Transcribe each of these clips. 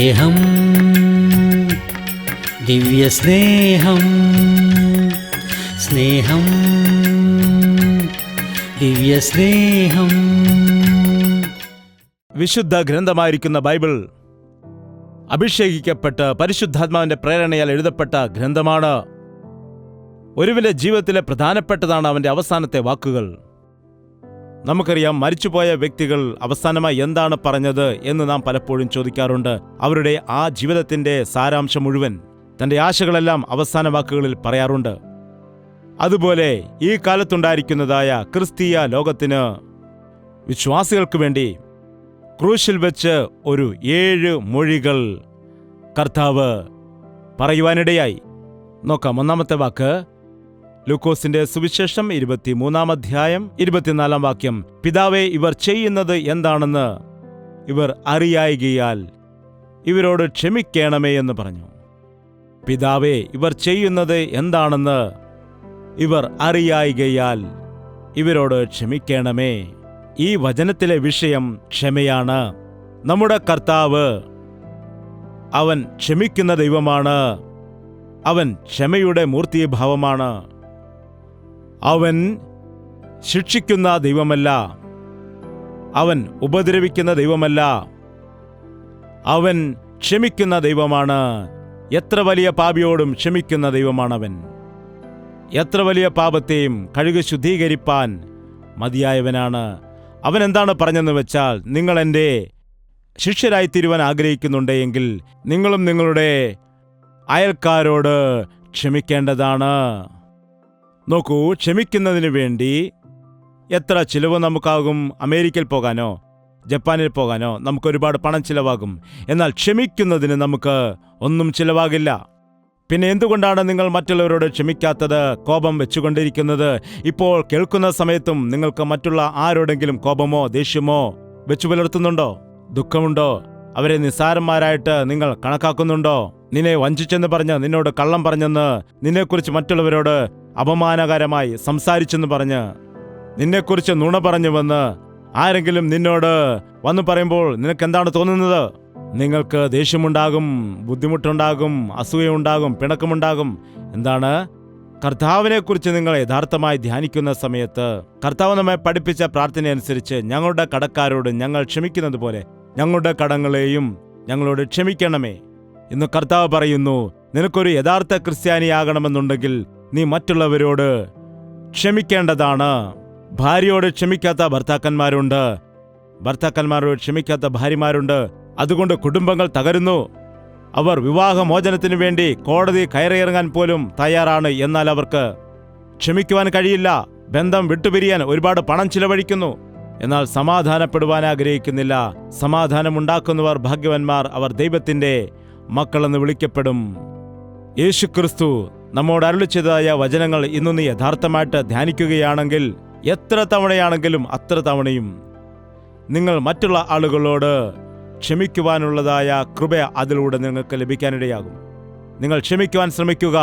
സ്നേഹം, ദിവ്യസ്നേഹം, സ്നേഹം, ദിവ്യസ്നേഹം. വിശുദ്ധ ഗ്രന്ഥമായിരിക്കുന്ന ബൈബിൾ അഭിഷേകിക്കപ്പെട്ട് പരിശുദ്ധാത്മാവിന്റെ പ്രേരണയാൽ എഴുതപ്പെട്ട ഗ്രന്ഥമാണ്. ഒരുവന്റെ ജീവിതത്തിലെ പ്രധാനപ്പെട്ടതാണ് അവന്റെ അവസാനത്തെ വാക്കുകൾ. നമുക്കറിയാം, മരിച്ചുപോയ വ്യക്തികൾ അവസാനമായി എന്താണ് പറഞ്ഞത് എന്ന് നാം പലപ്പോഴും ചോദിക്കാറുണ്ട്. അവരുടെ ആ ജീവിതത്തിന്റെ സാരാംശം മുഴുവൻ, തന്റെ ആശകളെല്ലാം അവസാന വാക്കുകളിൽ പറയാറുണ്ട്. അതുപോലെ ഈ കാലത്തുണ്ടായിരിക്കുന്നതായ ക്രിസ്തീയ ലോകത്തിന്, വിശ്വാസികൾക്ക് വേണ്ടി ക്രൂശിൽ വെച്ച് ഒരു 7 മൊഴികൾ കർത്താവ് പറയുവാനിടയായി. നോക്കാം. ഒന്നാമത്തെ വാക്ക് ലൂക്കോസിന്റെ സുവിശേഷം 23-ാം അധ്യായം 24-ാം വാക്യം. പിതാവേ, ഇവർ ചെയ്യുന്നത് എന്താണെന്ന് ഇവർ അറിയായികയാൽ ഇവരോട് ക്ഷമിക്കണമേ എന്ന് പറഞ്ഞു. പിതാവേ, ഇവർ ചെയ്യുന്നത് എന്താണെന്ന് ഇവർ അറിയായികയാൽ ഇവരോട് ക്ഷമിക്കണമേ. ഈ വചനത്തിലെ വിഷയം ക്ഷമയാണ്. നമ്മുടെ കർത്താവ്, അവൻ ക്ഷമിക്കുന്ന ദൈവമാണ്. അവൻ ക്ഷമയുടെ മൂർത്തീഭാവമാണ്. അവൻ ശിക്ഷിക്കുന്ന ദൈവമല്ല. അവൻ ഉപദ്രവിക്കുന്ന ദൈവമല്ല. അവൻ ക്ഷമിക്കുന്ന ദൈവമാണ്. എത്ര വലിയ പാപിയോടും ക്ഷമിക്കുന്ന ദൈവമാണവൻ. എത്ര വലിയ പാപത്തെയും കഴുകി ശുദ്ധീകരിപ്പാൻ മതിയായവനാണ്. അവൻ എന്താണ് പറഞ്ഞെന്ന് വെച്ചാൽ, നിങ്ങൾ എൻ്റെ ശിഷ്യരായിത്തീരുവാൻ ആഗ്രഹിക്കുന്നുണ്ടെങ്കിൽ നിങ്ങളും നിങ്ങളുടെ അയൽക്കാരോട് ക്ഷമിക്കേണ്ടതാണ്. നോക്കൂ, ക്ഷമിക്കുന്നതിന് വേണ്ടി എത്ര ചിലവ് നമുക്കാകും. അമേരിക്കയിൽ പോകാനോ ജപ്പാനിൽ പോകാനോ നമുക്കൊരുപാട് പണം ചിലവാകും. എന്നാൽ ക്ഷമിക്കുന്നതിന് നമുക്ക് ഒന്നും ചിലവാകില്ല. പിന്നെ എന്തുകൊണ്ടാണ് നിങ്ങൾ മറ്റുള്ളവരോട് ക്ഷമിക്കാത്തത്, കോപം വെച്ചുകൊണ്ടിരിക്കുന്നത്? ഇപ്പോൾ കേൾക്കുന്ന സമയത്തും നിങ്ങൾക്ക് മറ്റുള്ള ആരോടെങ്കിലും കോപമോ ദേഷ്യമോ വെച്ചു പുലർത്തുന്നുണ്ടോ? ദുഃഖമുണ്ടോ? അവരെ നിസ്സാരന്മാരായിട്ട് നിങ്ങൾ കണക്കാക്കുന്നുണ്ടോ? നിന്നെ വഞ്ചിച്ചെന്ന് പറഞ്ഞ്, നിന്നോട് കള്ളം പറഞ്ഞെന്ന്, നിന്നെക്കുറിച്ച് മറ്റുള്ളവരോട് അപമാനകരമായി സംസാരിച്ചെന്ന് പറഞ്ഞ്, നിന്നെക്കുറിച്ച് നുണ പറഞ്ഞുവെന്ന് ആരെങ്കിലും നിന്നോട് വന്നു പറയുമ്പോൾ നിനക്കെന്താണ് തോന്നുന്നത്? നിങ്ങൾക്ക് ദേഷ്യമുണ്ടാകും, ബുദ്ധിമുട്ടുണ്ടാകും, അസൂയയുണ്ടാകും, പിണക്കമുണ്ടാകും. എന്താണ്? കർത്താവിനെക്കുറിച്ച് നിങ്ങൾ യഥാർത്ഥമായി ധ്യാനിക്കുന്ന സമയത്ത് കർത്താവ് നമ്മെ പഠിപ്പിച്ച പ്രാർത്ഥനയനുസരിച്ച്, ഞങ്ങളുടെ കടക്കാരോട് ഞങ്ങൾ ക്ഷമിക്കുന്നത് പോലെ ഞങ്ങളുടെ കടങ്ങളെയും ഞങ്ങളോട് ക്ഷമിക്കണമേ. ഇന്ന് കർത്താവ് പറയുന്നു, നിനക്കൊരു യഥാർത്ഥ ക്രിസ്ത്യാനിയാകണമെന്നുണ്ടെങ്കിൽ നീ മറ്റുള്ളവരോട് ക്ഷമിക്കേണ്ടതാണ്. ഭാര്യയോട് ക്ഷമിക്കാത്ത ഭർത്താക്കന്മാരുണ്ട്, ഭർത്താക്കന്മാരോട് ക്ഷമിക്കാത്ത ഭാര്യമാരുണ്ട്. അതുകൊണ്ട് കുടുംബങ്ങൾ തകരുന്നു. അവർ വിവാഹമോചനത്തിനു വേണ്ടി കോടതി കയറിയിറങ്ങാൻ പോലും തയ്യാറാണ്. എന്നാൽ അവർക്ക് ക്ഷമിക്കുവാൻ കഴിയില്ല. ബന്ധം വിട്ടുപിരിയാൻ ഒരുപാട് പണം ചിലവഴിക്കുന്നു. എന്നാൽ സമാധാനപ്പെടുവാൻ ആഗ്രഹിക്കുന്നില്ല. സമാധാനമുണ്ടാക്കുന്നവർ ഭാഗ്യവാന്മാർ, അവർ ദൈവത്തിന്റെ മക്കളെന്ന് വിളിക്കപ്പെടും. യേശുക്രിസ്തു നമ്മോട് അരുളിച്ചതായ വചനങ്ങൾ ഇന്നു നീ യഥാർത്ഥമായിട്ട് ധ്യാനിക്കുകയാണെങ്കിൽ, എത്ര തവണയാണെങ്കിലും അത്ര തവണയും നിങ്ങൾ മറ്റുള്ള ആളുകളോട് ക്ഷമിക്കുവാനുള്ളതായ കൃപ അതിലൂടെ നിങ്ങൾക്ക് ലഭിക്കാനിടയാകും. നിങ്ങൾ ക്ഷമിക്കുവാൻ ശ്രമിക്കുക.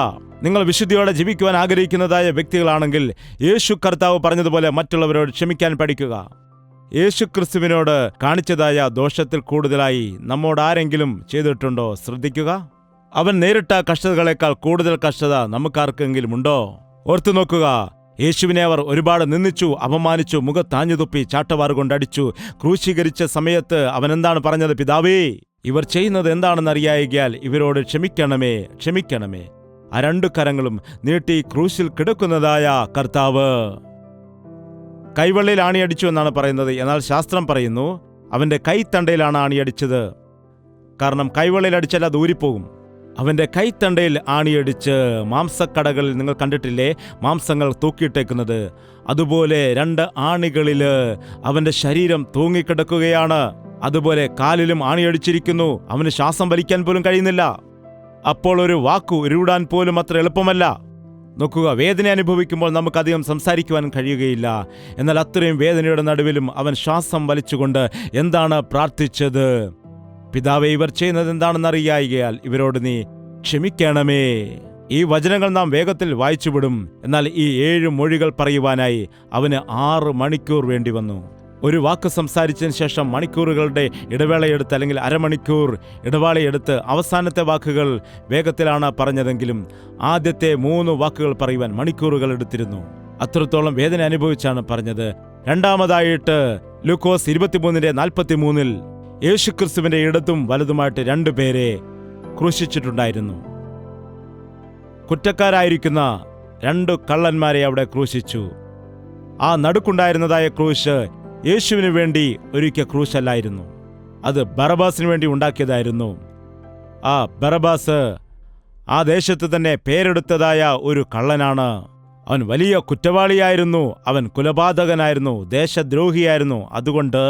നിങ്ങൾ വിശുദ്ധിയോടെ ജീവിക്കുവാൻ ആഗ്രഹിക്കുന്നതായ വ്യക്തികളാണെങ്കിൽ യേശു കർത്താവ് പറഞ്ഞതുപോലെ മറ്റുള്ളവരോട് ക്ഷമിക്കാൻ പഠിക്കുക. യേശുക്രിസ്തുവിനോട് കാണിച്ചതായ ദോഷത്തിൽ കൂടുതലായി നമ്മോട് ആരെങ്കിലും ചെയ്തിട്ടുണ്ടോ? ശ്രദ്ധിക്കുക. അവൻ നേരിട്ട കഷ്ടതകളേക്കാൾ കൂടുതൽ കഷ്ടത നമുക്കാർക്കെങ്കിലും ഉണ്ടോ? ഓർത്തു നോക്കുക. യേശുവിനെ അവർ ഒരുപാട് നിന്ദിച്ചു, അപമാനിച്ചു, മുഖത്താഞ്ഞുതുപ്പി, ചാട്ടവാറുകൊണ്ടടിച്ചു. ക്രൂശീകരിച്ച സമയത്ത് അവൻ എന്താണ് പറഞ്ഞത്? പിതാവേ, ഇവർ ചെയ്യുന്നത് എന്താണെന്നറിയായികയാൽ ഇവരോട് ക്ഷമിക്കണമേ, ക്ഷമിക്കണമേ. ആ 2 കരങ്ങളും നീട്ടി ക്രൂശിൽ കിടക്കുന്നതായ കർത്താവ് കൈവെള്ളയിൽ ആണിയടിച്ചു എന്നാണ് പറയുന്നത്. എന്നാൽ ശാസ്ത്രം പറയുന്നു അവന്റെ കൈത്തണ്ടയിലാണ് ആണിയടിച്ചത്. കാരണം കൈവെള്ളയിൽ അടിച്ചാൽ അത് ഊരിപ്പോകും. അവന്റെ കൈത്തണ്ടയിൽ ആണിയടിച്ച്, മാംസക്കടകളിൽ നിങ്ങൾ കണ്ടിട്ടില്ലേ മാംസങ്ങൾ തൂക്കിയിട്ടേക്കുന്നത്? അതുപോലെ 2 ആണികളില് അവന്റെ ശരീരം തൂങ്ങിക്കിടക്കുകയാണ്. അതുപോലെ കാലിലും ആണിയടിച്ചിരിക്കുന്നു. അവന് ശ്വാസം വലിക്കാൻ പോലും കഴിയുന്നില്ല. അപ്പോൾ ഒരു വാക്കു ഉരുവിടാൻ പോലും അത്ര എളുപ്പമല്ല. നോക്കുക, വേദന അനുഭവിക്കുമ്പോൾ നമുക്കധികം സംസാരിക്കുവാൻ കഴിയുകയില്ല. എന്നാൽ അത്രയും വേദനയുടെ നടുവിലും അവൻ ശ്വാസം വലിച്ചുകൊണ്ട് എന്താണ് പ്രാർത്ഥിച്ചത്? പിതാവേ, ഇവർ ചെയ്യുന്നത് എന്താണെന്നറിയായികയാൽ ഇവരോട് നീ ക്ഷമിക്കണമേ. ഈ വചനങ്ങൾ നാം വേഗത്തിൽ വായിച്ചുവിടും. എന്നാൽ ഈ 7 മൊഴികൾ പറയുവാനായി അവന് 6 മണിക്കൂർ വേണ്ടി വന്നു. ഒരു വാക്ക് സംസാരിച്ചതിന് ശേഷം മണിക്കൂറുകളുടെ ഇടവേളയെടുത്ത് അല്ലെങ്കിൽ അരമണിക്കൂർ ഇടവേളയെടുത്ത് അവസാനത്തെ വാക്കുകൾ വേഗത്തിലാണ് പറഞ്ഞതെങ്കിലും ആദ്യത്തെ 3 വാക്കുകൾ പറയുവാൻ മണിക്കൂറുകൾ എടുത്തിരുന്നു. അത്രത്തോളം വേദന അനുഭവിച്ചാണ് പറഞ്ഞത്. രണ്ടാമതായിട്ട് ലൂക്കോസ് 23:43 യേശുക്രിസ്തുവിന്റെ ഇടത്തും വലതുമായിട്ട് 2 പേരെ ക്രൂശിച്ചിട്ടുണ്ടായിരുന്നു. കുറ്റക്കാരായിരിക്കുന്ന 2 കള്ളന്മാരെ അവിടെ ക്രൂശിച്ചു. ആ നടുക്കുണ്ടായിരുന്നതായ ക്രൂശ് യേശുവിന് വേണ്ടി ഒരുക്കിയ ക്രൂശല്ലായിരുന്നു, അത് ബറബാസിന് വേണ്ടി ഉണ്ടാക്കിയതായിരുന്നു. ആ ബറബാസ് ആ ദേശത്ത് തന്നെ പേരെടുത്തതായ ഒരു കള്ളനാണ്. അവൻ വലിയ കുറ്റവാളിയായിരുന്നു, അവൻ കൊലപാതകനായിരുന്നു, ദേശദ്രോഹിയായിരുന്നു. അതുകൊണ്ട്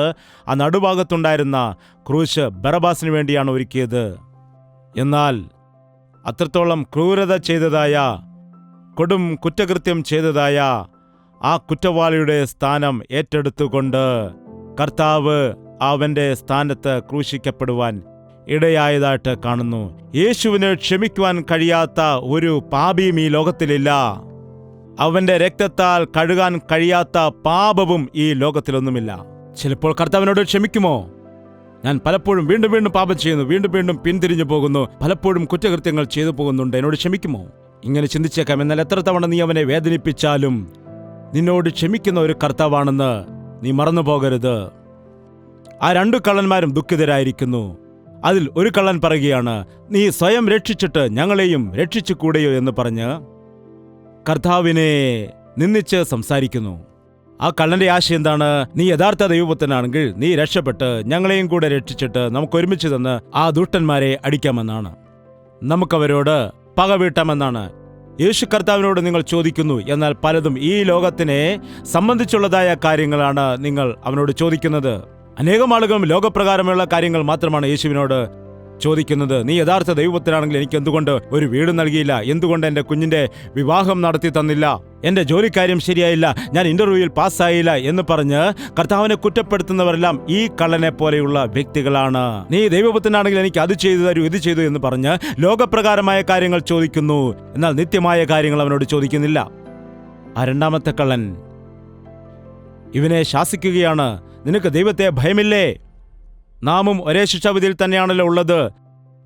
ആ നടുഭാഗത്തുണ്ടായിരുന്ന ക്രൂശ് ബറബാസിന് വേണ്ടിയാണ് ഒരുക്കിയത്. എന്നാൽ അത്രത്തോളം ക്രൂരത ചെയ്തതായ, കൊടും കുറ്റകൃത്യം ചെയ്തതായ ആ കുറ്റവാളിയുടെ സ്ഥാനം ഏറ്റെടുത്തുകൊണ്ട് കർത്താവ് അവന്റെ സ്ഥാനത്ത് ക്രൂശിക്കപ്പെടുവാൻ ഇടയായതായിട്ട് കാണുന്നു. യേശുവിന് ക്ഷമിക്കുവാൻ കഴിയാത്ത ഒരു പാപിയും ഈ ലോകത്തിലില്ല. അവന്റെ രക്തത്താൽ കഴുകാൻ കഴിയാത്ത പാപവും ഈ ലോകത്തിലൊന്നുമില്ല. ചിലപ്പോൾ കർത്താവിനോട് ക്ഷമിക്കുമോ? ഞാൻ പലപ്പോഴും വീണ്ടും വീണ്ടും പാപം ചെയ്യുന്നു, വീണ്ടും വീണ്ടും പിന്തിരിഞ്ഞു പോകുന്നു, പലപ്പോഴും കുറ്റകൃത്യങ്ങൾ ചെയ്തു പോകുന്നുണ്ട്, എന്നോട് ക്ഷമിക്കുമോ? ഇങ്ങനെ ചിന്തിച്ചേക്കാം. എന്നാൽ എത്ര തവണ നീ അവനെ വേദനിപ്പിച്ചാലും നിന്നോട് ക്ഷമിക്കുന്ന ഒരു കർത്താവാണെന്ന് നീ മറന്നു പോകരുത്. ആ 2 കള്ളന്മാരും ദുഃഖിതരായിരിക്കുന്നു. അതിൽ ഒരു കള്ളൻ പറയുകയാണ്, നീ സ്വയം രക്ഷിച്ചിട്ട് ഞങ്ങളെയും രക്ഷിച്ചു കൂടെയോ എന്ന് പറഞ്ഞ് കർത്താവിനെ നിന്ദിച്ച് സംസാരിക്കുന്നു. ആ കള്ളന്റെ ആശയം എന്താണ്? നീ യഥാർത്ഥ ദൈവപുത്രനാണെങ്കിൽ നീ രക്ഷപ്പെട്ട് ഞങ്ങളെയും കൂടെ രക്ഷിച്ചിട്ട് നമുക്ക് ഒരുമിച്ച് തന്ന് ആ ദുഷ്ടന്മാരെ അടിക്കാമെന്നാണ്, നമുക്കവരോട് പക വീട്ടാമെന്നാണ്. യേശു കർത്താവിനോട് നിങ്ങൾ ചോദിക്കുന്നു, എന്നാൽ പലതും ഈ ലോകത്തിനെ സംബന്ധിച്ചുള്ളതായ കാര്യങ്ങളാണ് നിങ്ങൾ അവനോട് ചോദിക്കുന്നത്. അനേകം ആളുകളും ലോകപ്രകാരമുള്ള കാര്യങ്ങൾ മാത്രമാണ് യേശുവിനോട് ചോദിക്കുന്നത്. നീ യഥാർത്ഥ ദൈവപുത്രനാണെങ്കിൽ എനിക്ക് എന്തുകൊണ്ട് ഒരു വീട് നൽകിയില്ല? എന്തുകൊണ്ട് എൻ്റെ കുഞ്ഞിൻ്റെ വിവാഹം നടത്തി തന്നില്ല? എൻ്റെ ജോലിക്കാര്യം ശരിയായില്ല, ഞാൻ ഇന്റർവ്യൂവിൽ പാസ്സായില്ല എന്ന് പറഞ്ഞ് കർത്താവിനെ കുറ്റപ്പെടുത്തുന്നവരെല്ലാം ഈ കള്ളനെ പോലെയുള്ള വ്യക്തികളാണ്. നീ ദൈവപുത്രനാണെങ്കിൽ എനിക്ക് അത് ചെയ്തു തരൂ, ഇത് ചെയ്തു എന്ന് പറഞ്ഞ് ലോകപ്രകാരമായ കാര്യങ്ങൾ ചോദിക്കുന്നു, എന്നാൽ നിത്യമായ കാര്യങ്ങൾ അവനോട് ചോദിക്കുന്നില്ല. ആ 2ാമത്തെ കള്ളൻ ഇവനെ ശാസിക്കുകയാണ്, നിനക്ക് ദൈവത്തെ ഭയമില്ലേ? നാമും ഒരേ ശിക്ഷാവിധിയിൽ തന്നെയാണല്ലോ ഉള്ളത്,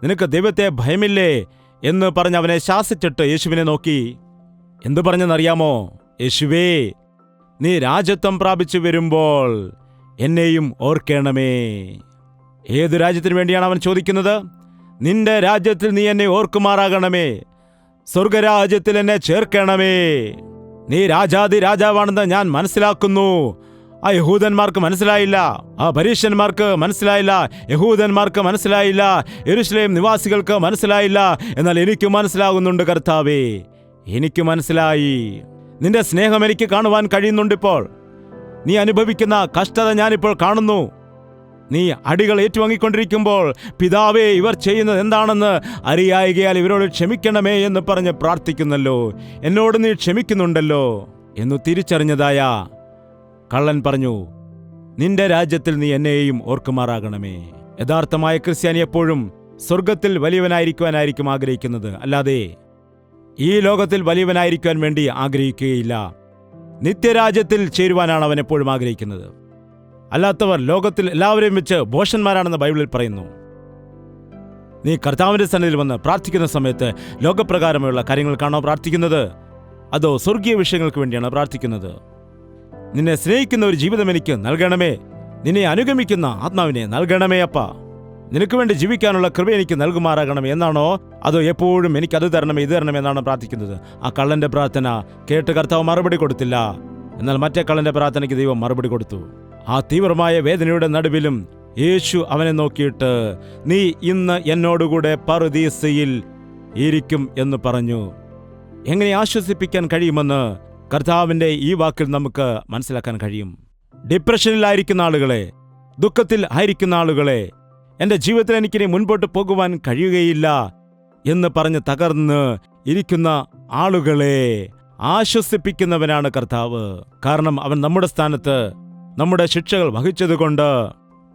നിനക്ക് ദൈവത്തെ ഭയമില്ലേ എന്ന് പറഞ്ഞ് അവനെ ശാസിച്ചിട്ട് യേശുവിനെ നോക്കി എന്തു പറഞ്ഞെന്നറിയാമോ? യേശുവേ, നീ രാജ്യത്വം പ്രാപിച്ചു വരുമ്പോൾ എന്നെയും ഓർക്കണമേ. ഏതു രാജ്യത്തിന് വേണ്ടിയാണ് അവൻ ചോദിക്കുന്നത്? നിന്റെ രാജ്യത്തിൽ നീ എന്നെ ഓർക്കുമാറാകണമേ, സ്വർഗരാജ്യത്തിൽ എന്നെ ചേർക്കണമേ. നീ രാജാതി രാജാവാണെന്ന് ഞാൻ മനസ്സിലാക്കുന്നു. ആ യഹൂദന്മാർക്ക് മനസ്സിലായില്ല, ആ പരീശന്മാർക്ക് മനസ്സിലായില്ല, യഹൂദന്മാർക്ക് മനസ്സിലായില്ല, യെരൂശലേം നിവാസികൾക്ക് മനസ്സിലായില്ല. എന്നാൽ എനിക്ക് മനസ്സിലാകുന്നുണ്ട് കർത്താവേ, എനിക്ക് മനസ്സിലായി. നിന്റെ സ്നേഹം എനിക്ക് കാണുവാൻ കഴിയുന്നുണ്ടിപ്പോൾ. നീ അനുഭവിക്കുന്ന കഷ്ടത ഞാനിപ്പോൾ കാണുന്നു. നീ അടികൾ ഏറ്റുവാങ്ങിക്കൊണ്ടിരിക്കുമ്പോൾ പിതാവേ, ഇവർ ചെയ്യുന്നത് എന്താണെന്ന് അറിയായികയാൽ ഇവരോട് ക്ഷമിക്കണമേ എന്ന് പറഞ്ഞ് പ്രാർത്ഥിക്കുന്നല്ലോ, എന്നോട് നീ ക്ഷമിക്കുന്നുണ്ടല്ലോ എന്നു തിരിച്ചറിഞ്ഞതായ കള്ളൻ പറഞ്ഞു, നിന്റെ രാജ്യത്തിൽ നീ എന്നെയും ഓർക്കുമാറാകണമേ. യഥാർത്ഥമായ ക്രിസ്ത്യാനി എപ്പോഴും സ്വർഗത്തിൽ വലിയവനായിരിക്കുവാനായിരിക്കും ആഗ്രഹിക്കുന്നത്, അല്ലാതെ ഈ ലോകത്തിൽ വലിയവനായിരിക്കുവാൻ വേണ്ടി ആഗ്രഹിക്കുകയില്ല. നിത്യരാജ്യത്തിൽ ചേരുവാനാണ് അവൻ എപ്പോഴും ആഗ്രഹിക്കുന്നത്. അല്ലാത്തവർ ലോകത്തിൽ എല്ലാവരെയും വെച്ച് ഭോഷന്മാരാണെന്ന് ബൈബിളിൽ പറയുന്നു. നീ കർത്താവിന്റെ സന്നിധിയിൽ വന്ന് പ്രാർത്ഥിക്കുന്ന സമയത്ത് ലോകപ്രകാരമുള്ള കാര്യങ്ങൾക്കാണോ പ്രാർത്ഥിക്കുന്നത്, അതോ സ്വർഗീയ വിഷയങ്ങൾക്ക് വേണ്ടിയാണോ പ്രാർത്ഥിക്കുന്നത്? നിന്നെ സ്നേഹിക്കുന്ന ഒരു ജീവിതം എനിക്ക് നൽകണമേ, നിന്നെ അനുഗമിക്കുന്ന ആത്മാവിനെ നൽകണമേ അപ്പ, നിനക്ക് വേണ്ടി ജീവിക്കാനുള്ള കൃപ എനിക്ക് നൽകുമാറാകണമേ എന്നാണോ, അതോ എപ്പോഴും എനിക്കത് തരണമേ ഇത് തരണമേ എന്നാണ് പ്രാർത്ഥിക്കുന്നത്? ആ കള്ളന്റെ പ്രാർത്ഥന കേട്ട് കർത്താവ് മറുപടി കൊടുത്തില്ല. എന്നാൽ മറ്റേ കള്ളന്റെ പ്രാർത്ഥനയ്ക്ക് ദൈവം മറുപടി കൊടുത്തു. ആ തീവ്രമായ വേദനയുടെ നടുവിലും യേശു അവനെ നോക്കിയിട്ട്, നീ ഇന്ന് എന്നോടുകൂടെ പറുദീസയിൽ ഇരിക്കും എന്ന് പറഞ്ഞു. എങ്ങനെ ആശ്വസിപ്പിക്കാൻ കഴിയുമെന്ന് കർത്താവിൻ്റെ ഈ വാക്കിൽ നമുക്ക് മനസ്സിലാക്കാൻ കഴിയും. ഡിപ്രഷനിലായിരിക്കുന്ന ആളുകളെ, ദുഃഖത്തിൽ ആയിരിക്കുന്ന ആളുകളെ, എൻ്റെ ജീവിതത്തിൽ എനിക്കിനി മുൻപോട്ട് പോകുവാൻ കഴിയുകയില്ല എന്ന് പറഞ്ഞ് തകർന്ന് ഇരിക്കുന്ന ആളുകളെ ആശ്വസിപ്പിക്കുന്നവനാണ് കർത്താവ്. കാരണം അവൻ നമ്മുടെ സ്ഥാനത്ത് നമ്മുടെ ശിക്ഷകൾ വഹിച്ചതുകൊണ്ട്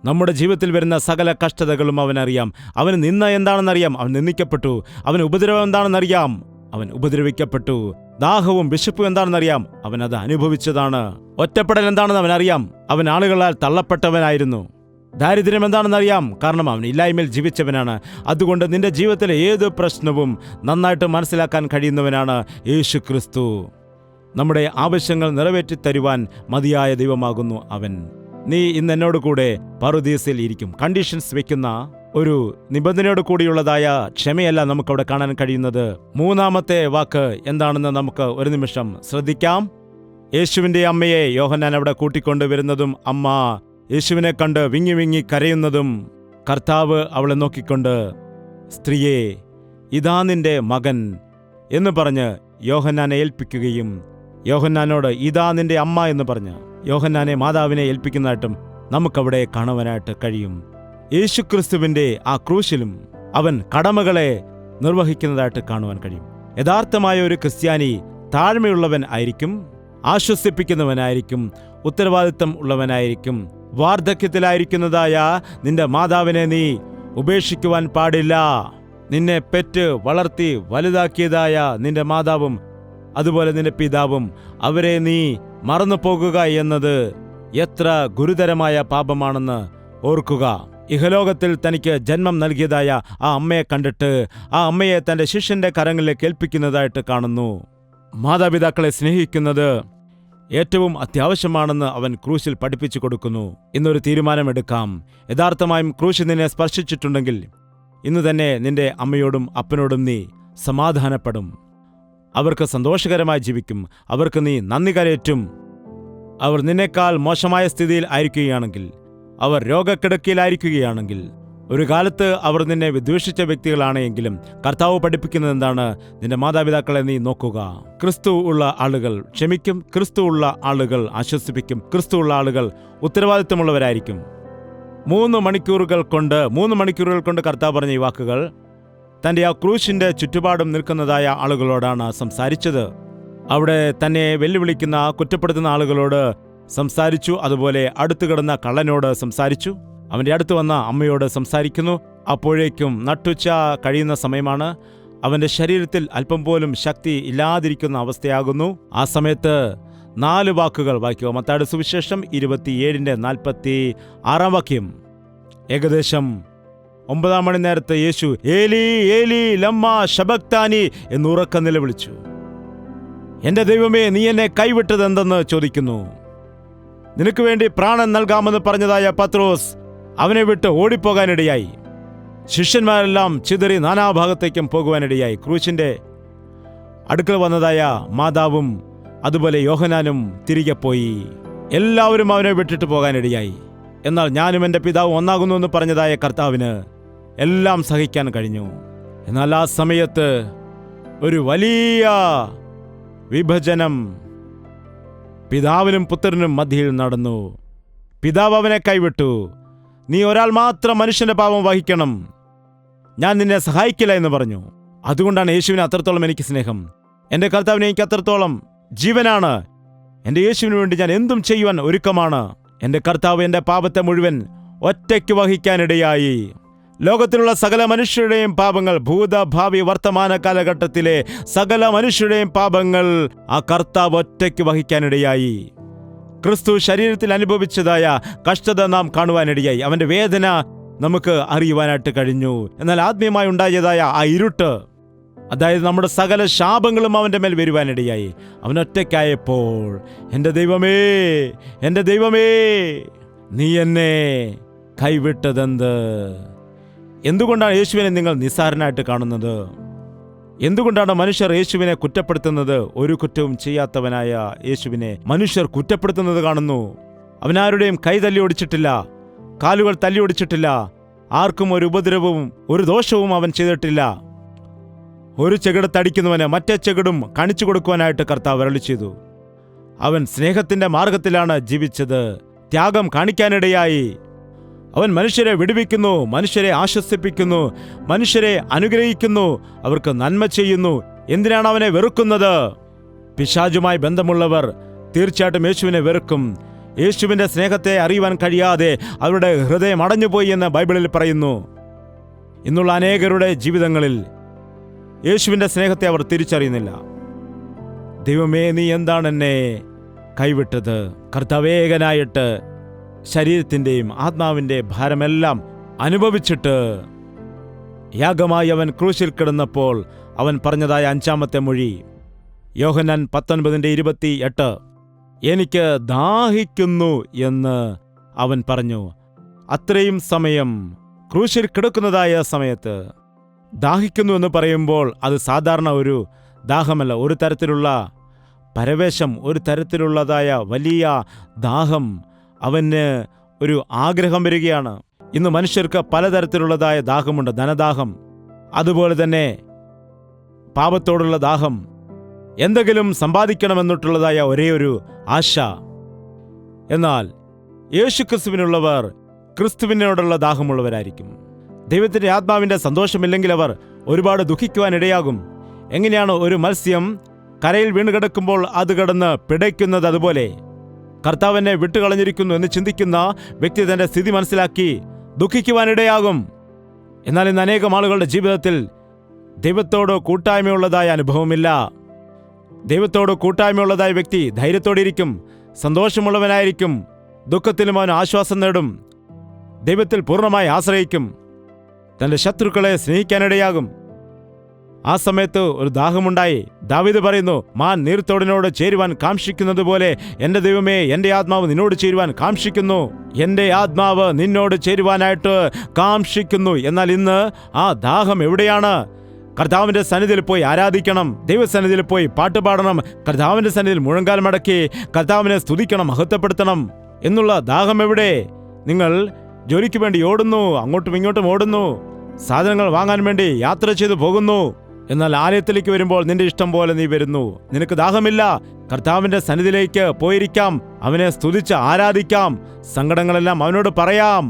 നമ്മുടെ ജീവിതത്തിൽ വരുന്ന സകല കഷ്ടതകളും അവനറിയാം. അവന് നിന്ന എന്താണെന്നറിയാം, അവൻ നിന്ദിക്കപ്പെട്ടു. അവന് ഉപദ്രവം എന്താണെന്നറിയാം, അവൻ ഉപദ്രവിക്കപ്പെട്ടു. ദാഹവും വിശപ്പും എന്താണെന്നറിയാം, അവൻ അത് അനുഭവിച്ചതാണ്. ഒറ്റപ്പെടൽ എന്താണെന്ന് അവനറിയാം, അവൻ ആളുകളാൽ തള്ളപ്പെട്ടവനായിരുന്നു. ദാരിദ്ര്യം എന്താണെന്നറിയാം, കാരണം അവൻ ഇല്ലായ്മയിൽ ജീവിച്ചവനാണ്. അതുകൊണ്ട് നിന്റെ ജീവിതത്തിലെ ഏത് പ്രശ്നവും നന്നായിട്ട് മനസ്സിലാക്കാൻ കഴിയുന്നവനാണ് യേശു ക്രിസ്തു. നമ്മുടെ ആവശ്യങ്ങൾ നിറവേറ്റി തരുവാൻ മതിയായ ദൈവമാകുന്നു അവൻ. നീ ഇന്ന് എന്നോട് കൂടെ പറുദീസിൽ ഇരിക്കും. കണ്ടീഷൻസ് വെക്കുന്ന ഒരു നിബന്ധനയോട് കൂടിയുള്ളതായ ക്ഷമയല്ല നമുക്കവിടെ കാണാൻ കഴിയുന്നത്. മൂന്നാമത്തെ വാക്ക് എന്താണെന്ന് നമുക്ക് ഒരു നിമിഷം ശ്രദ്ധിക്കാം. യേശുവിൻ്റെ അമ്മയെ യോഹന്നാൻ അവിടെ കൂട്ടിക്കൊണ്ടുവരുന്നതും അമ്മ യേശുവിനെ കണ്ട് വിങ്ങി വിങ്ങി കരയുന്നതും കർത്താവ് അവളെ നോക്കിക്കൊണ്ട്, സ്ത്രീയെ, ഇതാ നിന്റെ മകൻ എന്ന് പറഞ്ഞ് യോഹന്നാനെ ഏൽപ്പിക്കുകയും യോഹന്നാനോട് ഇതാ നിന്റെ അമ്മ എന്ന് പറഞ്ഞ് യോഹന്നാനെ മാതാവിനെ ഏൽപ്പിക്കുന്നതായിട്ടും നമുക്കവിടെ കാണുവാനായിട്ട് കഴിയും. യേശുക്രിസ്തുവിൻ്റെ ആ ക്രൂശിലും അവൻ കടമകളെ നിർവഹിക്കുന്നതായിട്ട് കാണുവാൻ കഴിയും. യഥാർത്ഥമായ ഒരു ക്രിസ്ത്യാനി താഴ്മയുള്ളവൻ ആയിരിക്കും, ആശ്വസിപ്പിക്കുന്നവനായിരിക്കും, ഉത്തരവാദിത്തം ഉള്ളവനായിരിക്കും. വാർദ്ധക്യത്തിലായിരിക്കുന്നതായ നിന്റെ മാതാവിനെ നീ ഉപേക്ഷിക്കുവാൻ പാടില്ല. നിന്നെ പെറ്റ് വളർത്തി വലുതാക്കിയതായ നിന്റെ മാതാവും അതുപോലെ നിന്റെ പിതാവും, അവരെ നീ മറന്നു പോകുക എന്നത് എത്ര ഗുരുതരമായ പാപമാണെന്ന് ഓർക്കുക. ഇഹലോകത്തിൽ തനിക്ക് ജന്മം നൽകിയതായ ആ അമ്മയെ കണ്ടിട്ട് ആ അമ്മയെ തൻ്റെ ശിഷ്യന്റെ കരങ്ങളിലേക്ക് ഏൽപ്പിക്കുന്നതായിട്ട് കാണുന്നു. മാതാപിതാക്കളെ സ്നേഹിക്കുന്നത് ഏറ്റവും അത്യാവശ്യമാണെന്ന് അവൻ ക്രൂശിൽ പഠിപ്പിച്ചു കൊടുക്കുന്നു. ഇന്നൊരു തീരുമാനമെടുക്കാം. യഥാർത്ഥമായും ക്രൂശ് നിന്നെ സ്പർശിച്ചിട്ടുണ്ടെങ്കിൽ ഇന്ന് തന്നെ നിന്റെ അമ്മയോടും അപ്പനോടും നീ സമാധാനപ്പെടും. അവർക്ക് സന്തോഷകരമായി ജീവിക്കും. അവർക്ക് നീ നന്ദി കരയേറ്റും. അവർ നിന്നേക്കാൾ മോശമായ സ്ഥിതിയിൽ ആയിരിക്കുകയാണെങ്കിൽ, അവർ രോഗക്കിടക്കയിലായിരിക്കുകയാണെങ്കിൽ, ഒരു കാലത്ത് അവർ നിന്നെ വിദ്വേഷിച്ച വ്യക്തികളാണെങ്കിലും കർത്താവ് പഠിപ്പിക്കുന്നത് എന്താണ്? നിന്റെ മാതാപിതാക്കളെ നീ നോക്കുക. ക്രിസ്തു ഉള്ള ആളുകൾ ക്ഷമിക്കും, ക്രിസ്തു ഉള്ള ആളുകൾ ആശ്വസിപ്പിക്കും, ക്രിസ്തു ഉള്ള ആളുകൾ ഉത്തരവാദിത്തമുള്ളവരായിരിക്കും. 3 മണിക്കൂറുകൾ കൊണ്ട് കർത്താവ് പറഞ്ഞ ഈ വാക്കുകൾ തൻ്റെ ആ ക്രൂശിൻ്റെ ചുറ്റുപാടും നിൽക്കുന്നതായ ആളുകളോടാണ് സംസാരിച്ചത്. അവിടെ തന്നെ വെല്ലുവിളിക്കുന്ന കുറ്റപ്പെടുത്തുന്ന ആളുകളോട് സംസാരിച്ചു. അതുപോലെ അടുത്തു കിടന്ന കള്ളനോട് സംസാരിച്ചു. അവൻ്റെ അടുത്ത് വന്ന അമ്മയോട് സംസാരിക്കുന്നു. അപ്പോഴേക്കും നട്ടുച്ച കഴിയുന്ന സമയമാണ്. അവൻ്റെ ശരീരത്തിൽ അല്പം പോലും ശക്തി ഇല്ലാതിരിക്കുന്ന അവസ്ഥയാകുന്നു. ആ സമയത്ത് 4 വാക്കുകൾ വായിക്കുക. മത്തായിയുടെ സുവിശേഷം 27:46 വാക്യം. ഏകദേശം 9 മണി നേരത്ത് യേശു ഏലി ഏലി ലമ്മ ശബക്താനി എന്നുറക്ക നിലവിളിച്ചു. എൻ്റെ ദൈവമേ, നീ എന്നെ കൈവിട്ടതെന്തെന്ന് ചോദിക്കുന്നു. നിനക്ക് വേണ്ടി പ്രാണൻ നൽകാമെന്ന് പറഞ്ഞതായ പത്രോസ് അവനെ വിട്ട് ഓടിപ്പോകാനിടയായി. ശിഷ്യന്മാരെല്ലാം ചിതറി നാനാഭാഗത്തേക്കും പോകുവാനിടയായി. ക്രൂശിന്റെ അടുക്കൽ വന്നതായ മാതാവും അതുപോലെ യോഹന്നാനും തിരികെ പോയി. എല്ലാവരും അവനെ വിട്ടിട്ട് പോകാനിടയായി. എന്നാൽ ഞാനും എൻ്റെ പിതാവും ഒന്നാകുന്നു എന്ന് പറഞ്ഞതായ കർത്താവിന് എല്ലാം സഹിക്കാൻ കഴിഞ്ഞു. എന്നാൽ ആ സമയത്ത് ഒരു വലിയ വിഭജനം പിതാവിനും പുത്രനും മധ്യയിൽ നടന്നു. പിതാവ് അവനെ കൈവിട്ടു. നീ ഒരാൾ മാത്രം മനുഷ്യന്റെ പാപം വഹിക്കണം, ഞാൻ നിന്നെ സഹായിക്കില്ല എന്ന് പറഞ്ഞു. അതുകൊണ്ടാണ് യേശുവിനെ അത്രത്തോളം എനിക്ക് സ്നേഹം. എൻ്റെ കർത്താവിനെ എനിക്ക് അത്രത്തോളം ജീവനാണ്. എൻ്റെ യേശുവിന് വേണ്ടി ഞാൻ എന്തും ചെയ്യുവാൻ ഒരുക്കമാണ്. എൻ്റെ കർത്താവ് എൻ്റെ പാപത്തെ മുഴുവൻ ഒറ്റയ്ക്ക് വഹിക്കാനിടയായി. ലോകത്തിലുള്ള സകല മനുഷ്യരുടെയും പാപങ്ങൾ, ഭൂതഭാവി വർത്തമാന കാലഘട്ടത്തിലെ സകല മനുഷ്യരുടെയും പാപങ്ങൾ ആ കർത്താവ് ഒറ്റയ്ക്ക് വഹിക്കാനിടയായി. ക്രിസ്തു ശരീരത്തിൽ അനുഭവിച്ചതായ കഷ്ടത നാം കാണുവാനിടയായി. അവൻ്റെ വേദന നമുക്ക് അറിയുവാനായിട്ട് കഴിഞ്ഞു. എന്നാൽ ആത്മീയമായി ഉണ്ടായതായ ആ ഇരുട്ട്, അതായത് നമ്മുടെ സകല ശാപങ്ങളും അവൻ്റെ മേൽ വരുവാനിടയായി. അവനൊറ്റയ്ക്കായപ്പോൾ, എൻ്റെ ദൈവമേ, എൻ്റെ ദൈവമേ, നീ എന്നെ കൈവിട്ടതെന്ത്? എന്തുകൊണ്ടാണ് യേശുവിനെ നിങ്ങൾ നിസ്സാരനായിട്ട് കാണുന്നത്? എന്തുകൊണ്ടാണ് മനുഷ്യർ യേശുവിനെ കുറ്റപ്പെടുത്തുന്നത്? ഒരു കുറ്റവും ചെയ്യാത്തവനായ യേശുവിനെ മനുഷ്യർ കുറ്റപ്പെടുത്തുന്നത് കാണുന്നു. അവനാരുടെയും കൈ തല്ലിയൊടിച്ചിട്ടില്ല, കാലുകൾ തല്ലിയൊടിച്ചിട്ടില്ല, ആർക്കും ഒരു ഉപദ്രവവും ഒരു ദോഷവും അവൻ ചെയ്തിട്ടില്ല. ഒരു ചെകിടത്തടിക്കുന്നവന് മറ്റേ ചെകിടും കാണിച്ചു കൊടുക്കുവാനായിട്ട് കർത്താവ് അരുളി ചെയ്തു. അവൻ സ്നേഹത്തിന്റെ മാർഗത്തിലാണ് ജീവിച്ചത്, ത്യാഗം കാണിക്കാനിടയായി. അവൻ മനുഷ്യരെ വിടുവിക്കുന്നു, മനുഷ്യരെ ആശ്വസിപ്പിക്കുന്നു, മനുഷ്യരെ അനുഗ്രഹിക്കുന്നു, അവർക്ക് നന്മ ചെയ്യുന്നു. എന്തിനാണ് അവനെ വെറുക്കുന്നത്? പിശാചുമായി ബന്ധമുള്ളവർ തീർച്ചയായിട്ടും യേശുവിനെ വെറുക്കും. യേശുവിൻ്റെ സ്നേഹത്തെ അറിയുവാൻ കഴിയാതെ അവരുടെ ഹൃദയം അടഞ്ഞുപോയി എന്ന് ബൈബിളിൽ പറയുന്നു. ഇന്നുള്ള അനേകരുടെ ജീവിതങ്ങളിൽ യേശുവിൻ്റെ സ്നേഹത്തെ അവർ തിരിച്ചറിയുന്നില്ല. ദൈവമേ, നീ എന്താണ് എന്നെ കൈവിട്ടത്? കർത്തവേകനായിട്ട് ശരീരത്തിൻ്റെയും ആത്മാവിൻ്റെ ഭാരമെല്ലാം അനുഭവിച്ചിട്ട് യാഗമായി അവൻ ക്രൂശിൽ കിടന്നപ്പോൾ അവൻ പറഞ്ഞതായ 5-ാമത്തെ മൊഴി, യോഹന്നാൻ 19:28, എനിക്ക് ദാഹിക്കുന്നു എന്ന് അവൻ പറഞ്ഞു. അത്രയും സമയം ക്രൂശിൽ കിടക്കുന്നതായ സമയത്ത് ദാഹിക്കുന്നു എന്ന് പറയുമ്പോൾ അത് സാധാരണ ഒരു ദാഹമല്ല, ഒരു തരത്തിലുള്ള പരവേശം, ഒരു തരത്തിലുള്ളതായ വലിയ ദാഹം. അവന് ഒരു ആഗ്രഹം വരികയാണ്. ഇന്ന് മനുഷ്യർക്ക് പലതരത്തിലുള്ളതായ ദാഹമുണ്ട്. ധനദാഹം, അതുപോലെ തന്നെ പാപത്തോടുള്ള ദാഹം, എന്തെങ്കിലും സമ്പാദിക്കണമെന്നിട്ടുള്ളതായ ഒരേ ഒരു ആശ. എന്നാൽ യേശുക്രിസ്തുവിനുള്ളവർ ക്രിസ്തുവിനോടുള്ള ദാഹമുള്ളവരായിരിക്കും. ദൈവത്തിൻ്റെ ആത്മാവിൻ്റെ സന്തോഷമില്ലെങ്കിൽ അവർ ഒരുപാട് ദുഃഖിക്കുവാനിടയാകും. എങ്ങനെയാണ് ഒരു മത്സ്യം കരയിൽ വീണുകിടക്കുമ്പോൾ അത് കിടന്ന് പിടയ്ക്കുന്നത്? അതുപോലെ കർത്താവിനെ വിട്ടുകളഞ്ഞിരിക്കുന്നു എന്ന് ചിന്തിക്കുന്ന വ്യക്തി തൻ്റെ സ്ഥിതി മനസ്സിലാക്കി ദുഃഖിക്കുവാനിടയാകും. എന്നാൽ ഇന്ന് അനേകം ആളുകളുടെ ജീവിതത്തിൽ ദൈവത്തോട് കൂട്ടായ്മയുള്ളതായ അനുഭവമില്ല. ദൈവത്തോട് കൂട്ടായ്മയുള്ളതായ വ്യക്തി ധൈര്യത്തോടെയിരിക്കും, സന്തോഷമുള്ളവനായിരിക്കും, ദുഃഖത്തിലും അവൻ ആശ്വാസം നേടും, ദൈവത്തിൽ പൂർണ്ണമായി ആശ്രയിക്കും, തൻ്റെ ശത്രുക്കളെ സ്നേഹിക്കാനിടയാകും. ആ സമയത്ത് ഒരു ദാഹമുണ്ടായി. ദാവീദ് പറയുന്നു, മാൻ നീർത്തോടിനോട് ചേരുവാൻ കാംക്ഷിക്കുന്നത് പോലെ എൻ്റെ ദൈവമേ, എൻ്റെ ആത്മാവ് നിന്നോട് ചേരുവാൻ കാംക്ഷിക്കുന്നു, എൻ്റെ ആത്മാവ് നിന്നോട് ചേരുവാനായിട്ട് കാംക്ഷിക്കുന്നു. എന്നാൽ ഇന്ന് ആ ദാഹം എവിടെയാണ്? കർത്താവിൻ്റെ സന്നിധിയിൽ പോയി ആരാധിക്കണം, ദൈവസന്നിധിയിൽ പോയി പാട്ടുപാടണം, കർത്താവിൻ്റെ സന്നിധിയിൽ മുഴങ്കാൽ മടക്കി കർത്താവിനെ സ്തുതിക്കണം, മഹത്വപ്പെടുത്തണം എന്നുള്ള ദാഹം എവിടെ? നിങ്ങൾ ജോലിക്ക് വേണ്ടി ഓടുന്നു, അങ്ങോട്ടും ഇങ്ങോട്ടും ഓടുന്നു, സാധനങ്ങൾ വാങ്ങാൻ വേണ്ടി യാത്ര ചെയ്തു പോകുന്നു. എന്നാൽ ആലയത്തിലേക്ക് വരുമ്പോൾ നിന്റെ ഇഷ്ടം പോലെ നീ വരുന്നു. നിനക്ക് ദാഹമില്ല. കർത്താവിൻ്റെ സന്നിധിയിലേക്ക് പോയിരിക്കാം, അവനെ സ്തുതിച്ച് ആരാധിക്കാം, സങ്കടങ്ങളെല്ലാം അവനോട് പറയാം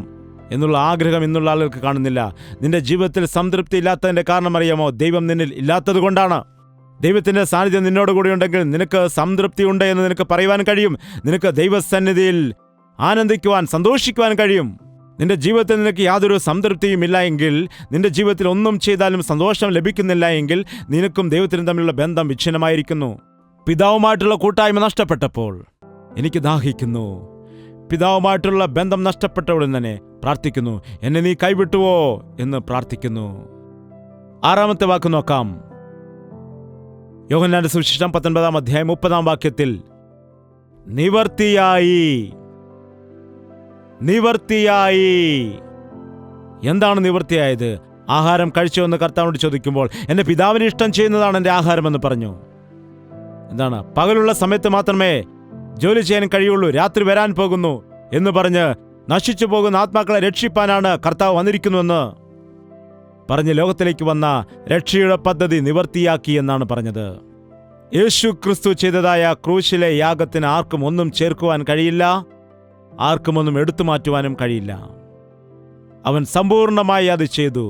എന്നുള്ള ആഗ്രഹം ഇന്നുള്ള ആളുകൾക്ക് കാണുന്നില്ല. നിന്റെ ജീവിതത്തിൽ സംതൃപ്തി ഇല്ലാത്തതിൻ്റെ കാരണം അറിയാമോ? ദൈവം നിന്നിൽ ഇല്ലാത്തത് കൊണ്ടാണ്. ദൈവത്തിൻ്റെ സാന്നിധ്യം നിന്നോട് കൂടി ഉണ്ടെങ്കിൽ നിനക്ക് സംതൃപ്തി ഉണ്ട് എന്ന് നിനക്ക് പറയുവാൻ കഴിയും. നിനക്ക് ദൈവസന്നിധിയിൽ ആനന്ദിക്കുവാൻ, സന്തോഷിക്കുവാൻ കഴിയും. നിന്റെ ജീവിതത്തിൽ നിനക്ക് യാതൊരു സംതൃപ്തിയും ഇല്ല എങ്കിൽ, നിന്റെ ജീവിതത്തിൽ ഒന്നും ചെയ്താലും സന്തോഷം ലഭിക്കുന്നില്ല എങ്കിൽ, നിനക്കും ദൈവത്തിനും തമ്മിലുള്ള ബന്ധം വിച്ഛിന്നമായിരിക്കുന്നു. പിതാവുമായിട്ടുള്ള കൂട്ടായ്മ നഷ്ടപ്പെട്ടപ്പോൾ എനിക്ക് ദാഹിക്കുന്നു. പിതാവുമായിട്ടുള്ള ബന്ധം നഷ്ടപ്പെട്ട ഉടൻ തന്നെ പ്രാർത്ഥിക്കുന്നു, എന്നെ നീ കൈവിട്ടുവോ എന്ന് പ്രാർത്ഥിക്കുന്നു. 6-ാമത്തെ വാക്ക് നോക്കാം. യോഹന്നാന്റെ സുവിശേഷം 19-ാം അധ്യായം 30-ാം വാക്യത്തിൽ, നിവർത്തിയായി. നിവർത്തിയായി. എന്താണ് നിവർത്തിയായത്? ആഹാരം കഴിച്ചോ എന്ന് കർത്താവിനോട് ചോദിക്കുമ്പോൾ, എൻ്റെ പിതാവിന് ഇഷ്ടം ചെയ്യുന്നതാണ് എൻ്റെ ആഹാരമെന്ന് പറഞ്ഞു. എന്താണ്? പകലുള്ള സമയത്ത് മാത്രമേ ജോലി ചെയ്യാൻ കഴിയുള്ളൂ, രാത്രി വരാൻ പോകുന്നു എന്ന് പറഞ്ഞ് നശിച്ചു പോകുന്ന ആത്മാക്കളെ രക്ഷിപ്പാനാണ് കർത്താവ് വന്നിരിക്കുന്നുവെന്ന് പറഞ്ഞ് ലോകത്തിലേക്ക് വന്ന രക്ഷയുടെ പദ്ധതി നിവർത്തിയാക്കി എന്നാണ് പറഞ്ഞത്. യേശു ക്രിസ്തു ചെയ്തതായ ക്രൂശിലെ യാഗത്തിന് ആർക്കും ഒന്നും ചേർക്കുവാൻ കഴിയില്ല, ആർക്കും ഒന്നും എടുത്തു മാറ്റുവാനും കഴിയില്ല. അവൻ സമ്പൂർണമായി അത് ചെയ്തു.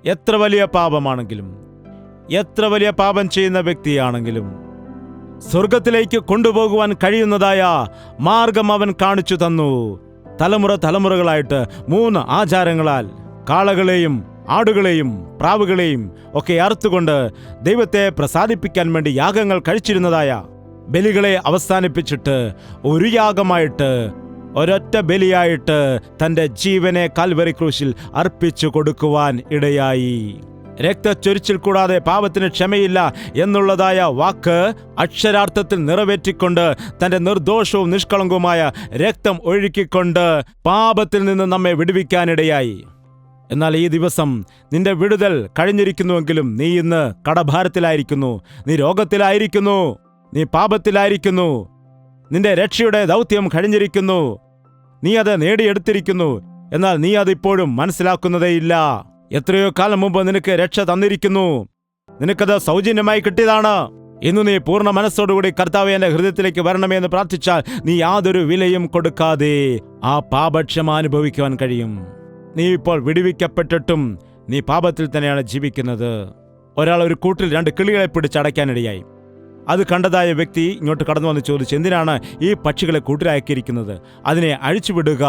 എത്ര വലിയ പാപമാണെങ്കിലും, എത്ര വലിയ പാപം ചെയ്യുന്ന വ്യക്തിയാണെങ്കിലും സ്വർഗത്തിലേക്ക് കൊണ്ടുപോകുവാൻ കഴിയുന്നതായ മാർഗം അവൻ കാണിച്ചു തന്നു. തലമുറകളായിട്ട് 3 ആചാരങ്ങളാൽ കാളകളെയും ആടുകളെയും പ്രാവുകളെയും ഒക്കെ അറുത്തുകൊണ്ട് ദൈവത്തെ പ്രസാദിപ്പിക്കാൻ വേണ്ടി യാഗങ്ങൾ കഴിച്ചിരുന്നതായ ബലികളെ അവസാനിപ്പിച്ചിട്ട് ഒരു യാഗമായിട്ട്, ഒരൊറ്റ ബലിയായിട്ട് തൻ്റെ ജീവനെ കാൽവരി ക്രൂശിൽ അർപ്പിച്ചു കൊടുക്കുവാൻ ഇടയായി. രക്തച്ചൊരിച്ചിൽ കൂടാതെ പാപത്തിന് ക്ഷമയില്ല എന്നുള്ളതായ വാക്ക് അക്ഷരാർത്ഥത്തിൽ നിറവേറ്റിക്കൊണ്ട് തൻ്റെ നിർദോഷവും നിഷ്കളങ്കവുമായ രക്തം ഒഴുക്കിക്കൊണ്ട് പാപത്തിൽ നിന്ന് നമ്മെ വിടുവിക്കാനിടയായി. എന്നാൽ ഈ ദിവസം നിന്റെ വിടുതൽ കഴിഞ്ഞിരിക്കുന്നുവെങ്കിലും നീ ഇന്ന് കടഭാരത്തിലായിരിക്കുന്നു, നീ രോഗത്തിലായിരിക്കുന്നു, നീ പാപത്തിലായിരിക്കുന്നു. നിന്റെ രക്ഷയുടെ ദൗത്യം കഴിഞ്ഞിരിക്കുന്നു, നീ അത് നേടിയെടുത്തിരിക്കുന്നു. എന്നാൽ നീ അതിപ്പോഴും മനസ്സിലാക്കുന്നതേയില്ല. എത്രയോ കാലം മുമ്പ് നിനക്ക് രക്ഷ തന്നിരിക്കുന്നു, നിനക്കത് സൗജന്യമായി കിട്ടിയതാണ്. ഇന്ന് നീ പൂർണ്ണ മനസ്സോടുകൂടി കർത്താവേ എന്റെ ഹൃദയത്തിലേക്ക് വരണമേ എന്ന് പ്രാർത്ഥിച്ചാൽ നീ യാതൊരു വിലയും കൊടുക്കാതെ ആ പാപക്ഷമ അനുഭവിക്കുവാൻ കഴിയും. നീ ഇപ്പോൾ വിടുവിക്കപ്പെട്ടിട്ടും നീ പാപത്തിൽ തന്നെയാണ് ജീവിക്കുന്നത്. ഒരാൾ ഒരു കൂട്ടിൽ 2 കിളികളെ പിടിച്ചടയ്ക്കാനിടയായി. അത് കണ്ടതായ വ്യക്തി ഇങ്ങോട്ട് കടന്നു വന്ന് ചോദിച്ചു, എന്തിനാണ് ഈ പക്ഷികളെ കൂട്ടിലാക്കിയിരിക്കുന്നത്? അതിനെ അഴിച്ചുവിടുക.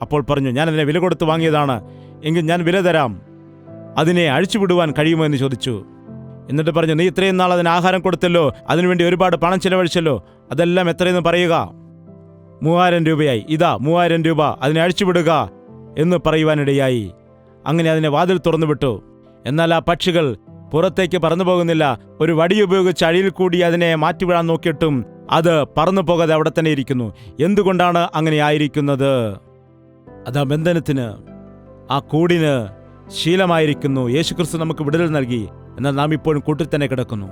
അപ്പോൾ പറഞ്ഞു, ഞാൻ അതിനെ വില കൊടുത്ത് വാങ്ങിയതാണ്, എങ്കിൽ ഞാൻ വില തരാം, അതിനെ അഴിച്ചുവിടുവാൻ കഴിയുമോ എന്ന് ചോദിച്ചു. എന്നിട്ട് പറഞ്ഞു, നീ ഇത്രയും നാൾ അതിന് ആഹാരം കൊടുത്തല്ലോ, അതിനുവേണ്ടി ഒരുപാട് പണം ചിലവഴിച്ചല്ലോ, അതെല്ലാം എത്രയെന്ന് പറയുക. 3000 രൂപയായി. ഇതാ 3000 രൂപ, അതിനെ അഴിച്ചുവിടുക എന്ന് പറയുവാനിടയായി. അങ്ങനെ അതിനെ വാതിൽ തുറന്നു വിട്ടു. എന്നാൽ ആ പക്ഷികൾ പുറത്തേക്ക് പറന്നു പോകുന്നില്ല. ഒരു വടി ഉപയോഗിച്ച് അഴിയിൽ കൂടി അതിനെ മാറ്റിവിടാൻ നോക്കിയിട്ടും അത് പറന്നു പോകാതെ അവിടെ തന്നെ ഇരിക്കുന്നു. എന്തുകൊണ്ടാണ് അങ്ങനെ ആയിരിക്കുന്നത്? അതാ ബന്ധനത്തിന്, ആ കൂടിന് ശീലമായിരിക്കുന്നു. യേശുക്രിസ്തു നമുക്ക് വിടുതൽ നൽകി. എന്നാൽ നാം ഇപ്പോഴും കൂട്ടിൽ തന്നെ കിടക്കുന്നു.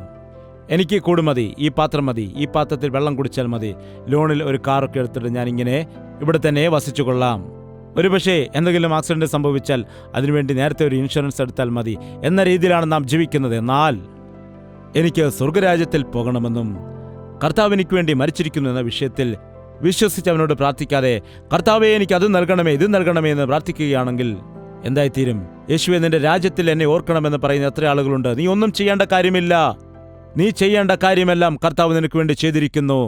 എനിക്ക് കൂട് മതി, ഈ പാത്രം മതി, ഈ പാത്രത്തിൽ വെള്ളം കുടിച്ചാൽ മതി, ലോണിൽ ഒരു കാറൊക്കെ എടുത്തിട്ട് ഞാനിങ്ങനെ ഇവിടെ തന്നെ വസിച്ചു കൊള്ളാം. ഒരുപക്ഷെ എന്തെങ്കിലും ആക്സിഡന്റ് സംഭവിച്ചാൽ അതിനുവേണ്ടി നേരത്തെ ഒരു ഇൻഷുറൻസ് എടുത്താൽ മതി എന്ന രീതിയിലാണ് നാം ജീവിക്കുന്നത്. എന്നാൽ എനിക്ക് സ്വർഗരാജ്യത്തിൽ പോകണമെന്നും കർത്താവ് എനിക്ക് വേണ്ടി മരിച്ചിരിക്കുന്നു എന്ന വിഷയത്തിൽ വിശ്വസിച്ച് അവനോട് പ്രാർത്ഥിക്കാതെ, കർത്താവേ എനിക്ക് അത് നൽകണമേ, ഇത് നൽകണമേ എന്ന് പ്രാർത്ഥിക്കുകയാണെങ്കിൽ എന്തായിത്തീരും? യേശുവേ നിന്റെ രാജ്യത്തിൽ എന്നെ ഓർക്കണമെന്ന് പറയുന്ന എത്ര ആളുകളുണ്ട്. നീ ഒന്നും ചെയ്യേണ്ട കാര്യമില്ല. നീ ചെയ്യേണ്ട കാര്യമെല്ലാം കർത്താവ് നിനക്ക് വേണ്ടി ചെയ്തിരിക്കുന്നു.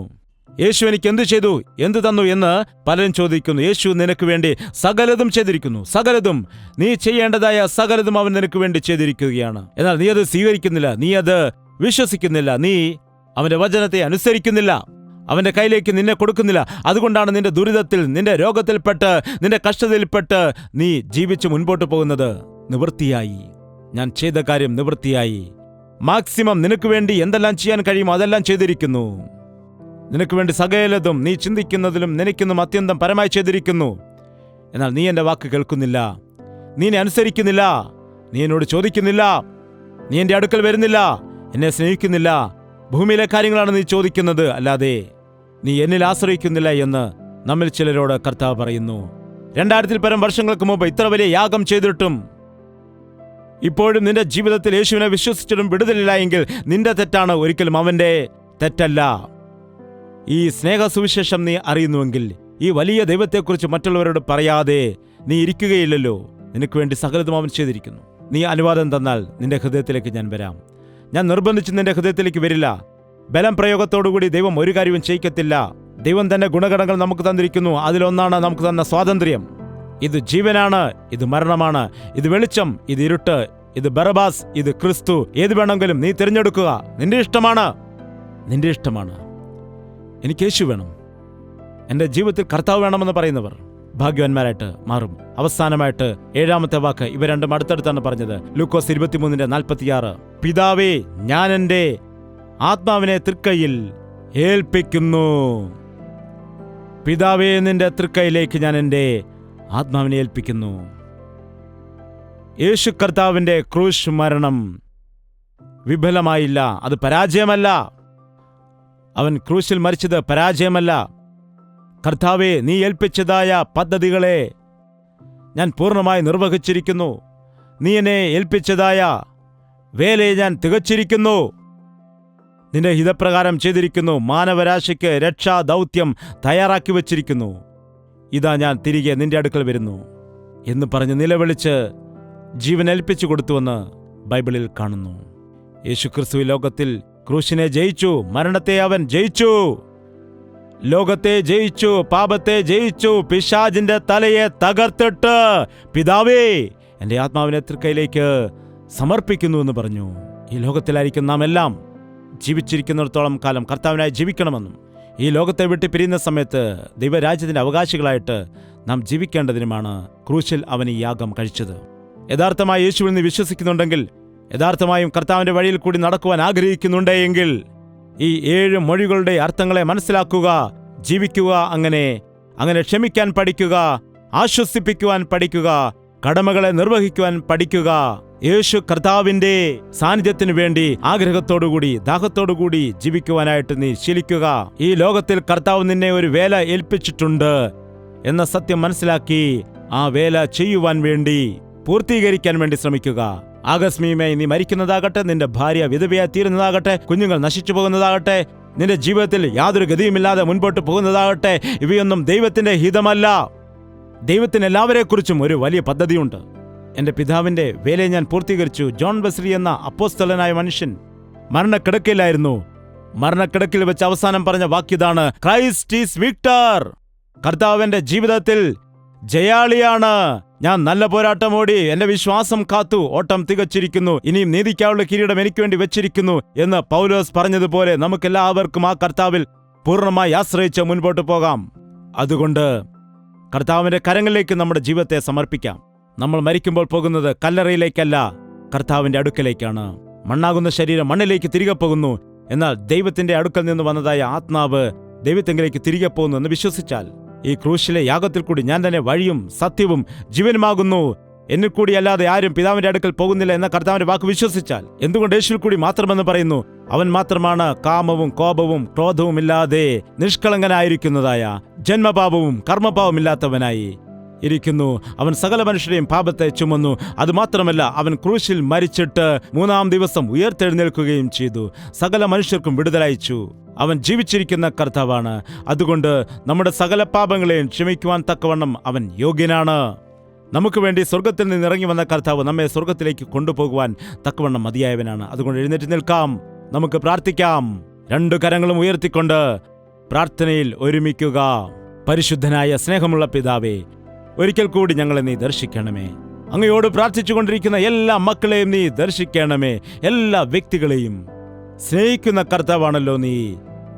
യേശു എനിക്ക് എന്തു ചെയ്തു, എന്തു തന്നു എന്ന് പലരും ചോദിക്കുന്നു. യേശു നിനക്ക് വേണ്ടി സകലതും ചെയ്തിരിക്കുന്നു. സകലതും, നീ ചെയ്യേണ്ടതായ സകലതും അവൻ നിനക്ക് വേണ്ടി ചെയ്തിരിക്കുകയാണ്. എന്നാൽ നീ അത് സ്വീകരിക്കുന്നില്ല, നീ അത് വിശ്വസിക്കുന്നില്ല, നീ അവന്റെ വചനത്തെ അനുസരിക്കുന്നില്ല, അവന്റെ കയ്യിലേക്ക് നിന്നെ കൊടുക്കുന്നില്ല. അതുകൊണ്ടാണ് നിന്റെ ദുരിതത്തിൽ, നിന്റെ രോഗത്തിൽപ്പെട്ട്, നിന്റെ കഷ്ടതയിൽപ്പെട്ട് നീ ജീവിച്ച് മുൻപോട്ട് പോകുന്നത്. നിവൃത്തിയായി, ഞാൻ ചെയ്ത കാര്യം നിവൃത്തിയായി. മാക്സിമം നിനക്ക് വേണ്ടി എന്തെല്ലാം ചെയ്യാൻ കഴിയുമോ അതെല്ലാം ചെയ്തിരിക്കുന്നു. നിനക്ക് വേണ്ടി സകലതും നീ ചിന്തിക്കുന്നതിലും നനയ്ക്കുന്നതും അത്യന്തം പരമായി ചെയ്തിരിക്കുന്നു. എന്നാൽ നീ എൻ്റെ വാക്ക് കേൾക്കുന്നില്ല, നീ എന്നെ അനുസരിക്കുന്നില്ല, നീ എന്നോട് ചോദിക്കുന്നില്ല, നീ എൻ്റെ അടുക്കൽ വരുന്നില്ല, എന്നെ സ്നേഹിക്കുന്നില്ല. ഭൂമിയിലെ കാര്യങ്ങളാണ് നീ ചോദിക്കുന്നത്, അല്ലാതെ നീ എന്നിൽ ആശ്രയിക്കുന്നില്ല എന്ന് നമ്മിൽ ചിലരോട് കർത്താവ് പറയുന്നു. 2000-ൽ പരം വർഷങ്ങൾക്ക് മുമ്പ് ഇത്ര വലിയ യാഗം ചെയ്തിട്ടും ഇപ്പോഴും നിന്റെ ജീവിതത്തിൽ യേശുവിനെ വിശ്വസിച്ചിട്ടും വിടുതലില്ല എങ്കിൽ നിന്റെ തെറ്റാണ്, ഒരിക്കലും അവന്റെ തെറ്റല്ല. ഈ സ്നേഹസുവിശേഷം നീ അറിയുന്നുവെങ്കിൽ ഈ വലിയ ദൈവത്തെക്കുറിച്ച് മറ്റുള്ളവരോട് പറയാതെ നീ ഇരിക്കുകയില്ലല്ലോ. നിനക്ക് വേണ്ടി സകലതും അവൻ ചെയ്തിരിക്കുന്നു. നീ അനുവാദം തന്നാൽ നിന്റെ ഹൃദയത്തിലേക്ക് ഞാൻ വരാം. ഞാൻ നിർബന്ധിച്ച് നിന്റെ ഹൃദയത്തിലേക്ക് വരില്ല. ബലം പ്രയോഗത്തോടുകൂടി ദൈവം ഒരു കാര്യവും ചെയ്യിക്കത്തില്ല. ദൈവം തന്റെ ഗുണഗണങ്ങൾ നമുക്ക് തന്നിരിക്കുന്നു. അതിലൊന്നാണ് നമുക്ക് തന്ന സ്വാതന്ത്ര്യം. ഇത് ജീവനാണ്, ഇത് മരണമാണ്, ഇത് വെളിച്ചം, ഇത് ഇരുട്ട്, ഇത് ബറബാസ്, ഇത് ക്രിസ്തു. ഏത് വേണമെങ്കിലും നീ തിരഞ്ഞെടുക്കുക. നിന്റെ ഇഷ്ടമാണ്, നിന്റെ ഇഷ്ടമാണ്. എനിക്ക് യേശു വേണം, എൻ്റെ ജീവിതത്തിൽ കർത്താവ് വേണമെന്ന് പറയുന്നവർ ഭാഗ്യവാന്മാരായിട്ട് മാറും. അവസാനമായിട്ട് 7ാമത്തെ വാക്ക് ഇവ രണ്ടും അടുത്തടുത്താണ് പറഞ്ഞത്. ലൂക്കോസ് 23:46. പിതാവേ, ഞാൻ എൻ്റെ ആത്മാവിനെ തൃക്കൈയിൽ ഏൽപ്പിക്കുന്നു. പിതാവേ, നിന്റെ തൃക്കൈയിലേക്ക് ഞാൻ എൻ്റെ ആത്മാവിനെ ഏൽപ്പിക്കുന്നു. യേശു കർത്താവിൻ്റെ ക്രൂശ് മരണം വിഫലമായില്ല, അത് പരാജയമല്ല. അവൻ ക്രൂശിൽ മരിച്ചത് പരാജയമല്ല. കർത്താവേ, നീ ഏൽപ്പിച്ചതായ പദ്ധതികളെ ഞാൻ പൂർണ്ണമായി നിർവഹിച്ചിരിക്കുന്നു. നീ എന്നെ ഏൽപ്പിച്ചതായ വേലയെ ഞാൻ തികച്ചിരിക്കുന്നു. നിന്റെ ഹിതപ്രകാരം ചെയ്തിരിക്കുന്നു. മാനവരാശിക്ക് രക്ഷാ ദൗത്യം തയ്യാറാക്കി വച്ചിരിക്കുന്നു. ഇതാ ഞാൻ തിരികെ നിന്റെ അടുക്കൽ വരുന്നു എന്ന് പറഞ്ഞ് നിലവിളിച്ച് ജീവൻ ഏൽപ്പിച്ചു കൊടുത്തുവെന്ന് ബൈബിളിൽ കാണുന്നു. യേശുക്രിസ്തു ലോകത്തിൽ ക്രൂശിനെ ജയിച്ചു, മരണത്തെ അവൻ ജയിച്ചു, ലോകത്തെ ജയിച്ചു, പാപത്തെ ജയിച്ചു, പിശാചിന്റെ തലയെ തകർത്തിട്ട് പിതാവേ, എൻ്റെ ആത്മാവിനെ തൃക്കൈയിലേക്ക് സമർപ്പിക്കുന്നു എന്ന് പറഞ്ഞു. ഈ ലോകത്തിലായിരിക്കും നാം എല്ലാം ജീവിച്ചിരിക്കുന്നിടത്തോളം കാലം കർത്താവിനായി ജീവിക്കണമെന്നും ഈ ലോകത്തെ വിട്ട് പിരിയുന്ന സമയത്ത് ദൈവരാജ്യത്തിന്റെ അവകാശികളായിട്ട് നാം ജീവിക്കേണ്ടതിനുമാണ് ക്രൂശിൽ അവൻ ഈ യാഗം കഴിച്ചത്. യഥാർത്ഥമായി യേശുവിൽ നീ വിശ്വസിക്കുന്നുണ്ടെങ്കിൽ, യഥാർത്ഥമായും കർത്താവിന്റെ വഴിയിൽ കൂടി നടക്കുവാൻ ആഗ്രഹിക്കുന്നുണ്ടെങ്കിൽ ഈ 7 മൊഴികളുടെ അർത്ഥങ്ങളെ മനസ്സിലാക്കുക, ജീവിക്കുക. അങ്ങനെ ക്ഷമിക്കാൻ പഠിക്കുക, ആശ്വസിപ്പിക്കുവാൻ പഠിക്കുക, കടമകളെ നിർവഹിക്കുവാൻ പഠിക്കുക. യേശു കർത്താവിന്റെ സാന്നിധ്യത്തിനു വേണ്ടി ആഗ്രഹത്തോടുകൂടി ദാഹത്തോടുകൂടി ജീവിക്കുവാനായിട്ട് നീ ശീലിക്കുക. ഈ ലോകത്തിൽ കർത്താവ് നിന്നെ ഒരു വേല ഏൽപ്പിച്ചിട്ടുണ്ട് എന്ന സത്യം മനസ്സിലാക്കി ആ വേല ചെയ്യുവാൻ വേണ്ടി, പൂർത്തീകരിക്കാൻ വേണ്ടി ശ്രമിക്കുക. ആകസ്മികമായി നീ മരിക്കുന്നതാകട്ടെ, നിന്റെ ഭാര്യ വിധവയായി തീരുന്നതാകട്ടെ, കുഞ്ഞുങ്ങൾ നശിച്ചു പോകുന്നതാകട്ടെ, നിന്റെ ജീവിതത്തിൽ യാതൊരു ഗതിയുമില്ലാതെ മുൻപോട്ട് പോകുന്നതാകട്ടെ, ഇവയൊന്നും ദൈവത്തിന്റെ ഹിതമല്ല. ദൈവത്തിന് എല്ലാവരെക്കുറിച്ചും ഒരു വലിയ പദ്ധതിയുണ്ട്. എൻ്റെ പിതാവിന്റെ വേലയെ ഞാൻ പൂർത്തീകരിച്ചു. ജോൺ വെസ്ലി എന്ന അപ്പോസ്തലനായ മനുഷ്യൻ മരണക്കിടക്കയിലായിരുന്നു. മരണക്കിടക്കിൽ വെച്ച് അവസാനം പറഞ്ഞ വാക്യതാണ്, ക്രൈസ്റ്റ് ഈസ് വിക്ടർ. കർത്താവിന്റെ ജീവിതത്തിൽ ജയാളിയാണ്. ഞാൻ നല്ല പോരാട്ടം ഓടി എന്റെ വിശ്വാസം കാത്തു, ഓട്ടം തികച്ചിരിക്കുന്നു, ഇനിയും നീതിക്കായുള്ള കിരീടം എനിക്ക് വേണ്ടി വെച്ചിരിക്കുന്നു എന്ന് പൗലോസ് പറഞ്ഞതുപോലെ നമുക്കെല്ലാവർക്കും ആ കർത്താവിൽ പൂർണ്ണമായി ആശ്രയിച്ച് മുൻപോട്ട് പോകാം. അതുകൊണ്ട് കർത്താവിന്റെ കരങ്ങളിലേക്ക് നമ്മുടെ ജീവിതത്തെ സമർപ്പിക്കാം. നമ്മൾ മരിക്കുമ്പോൾ പോകുന്നത് കല്ലറയിലേക്കല്ല, കർത്താവിന്റെ അടുക്കലേക്കാണ്. മണ്ണാകുന്ന ശരീരം മണ്ണിലേക്ക് തിരികെ പോകുന്നു, എന്നാൽ ദൈവത്തിന്റെ അടുക്കൽ നിന്ന് വന്നതായ ആത്മാവ് ദൈവത്തെങ്കിലേക്ക് തിരികെ പോകുന്നു എന്ന് വിശ്വസിച്ചാൽ, ഈ ക്രൂശിലെ യാഗത്തിൽ കൂടി ഞാൻ തന്നെ വഴിയും സത്യവും ജീവനുമാകുന്നു, എന്നിൽ കൂടി അല്ലാതെ ആരും പിതാവിന്റെ അടുക്കൽ പോകുന്നില്ല എന്ന കർത്താവിന്റെ വാക്ക് വിശ്വസിച്ചാൽ, എന്തുകൊണ്ട് യേശുവിൽ കൂടി മാത്രമെന്ന് പറയുന്നു? അവൻ മാത്രമാണ് കാമവും കോപവും ക്രോധവും ഇല്ലാതെ നിഷ്കളങ്കനായിരിക്കുന്നതായ, ജന്മപാപവും കർമ്മപാപവും ഇല്ലാത്തവനായി ഇരിക്കുന്നു. അവൻ സകല മനുഷ്യരെയും പാപത്തെ ചുമന്നു. അതുമാത്രമല്ല, അവൻ ക്രൂശിൽ മരിച്ചിട്ട് 3-ാം ദിവസം ഉയർത്തെഴുന്നേൽക്കുകയും ചെയ്തു. സകല മനുഷ്യർക്കും വിടുതലയച്ചു. അവൻ ജീവിച്ചിരിക്കുന്ന കർത്താവാണ്. അതുകൊണ്ട് നമ്മുടെ സകല പാപങ്ങളെയും ക്ഷമിക്കുവാൻ തക്കവണ്ണം അവൻ യോഗ്യനാണ്. നമുക്ക് വേണ്ടി സ്വർഗത്തിൽ നിന്ന് ഇറങ്ങി വന്ന കർത്താവ് നമ്മെ സ്വർഗത്തിലേക്ക് കൊണ്ടുപോകുവാൻ തക്കവണ്ണം മതിയായവനാണ്. അതുകൊണ്ട് എഴുന്നേറ്റ് നിൽക്കാം, നമുക്ക് പ്രാർത്ഥിക്കാം. 2 കരങ്ങളും ഉയർത്തിക്കൊണ്ട് പ്രാർത്ഥനയിൽ ഒരുമിക്കുക. പരിശുദ്ധനായ സ്നേഹമുള്ള പിതാവേ, ഒരിക്കൽ കൂടി ഞങ്ങളെ നീ ദർശിക്കണമേ. അങ്ങയോട് പ്രാർത്ഥിച്ചുകൊണ്ടിരിക്കുന്ന എല്ലാ മക്കളെയും നീ ദർശിക്കണമേ. എല്ലാ വ്യക്തികളെയും സ്നേഹിക്കുന്ന കർത്താവാണല്ലോ നീ.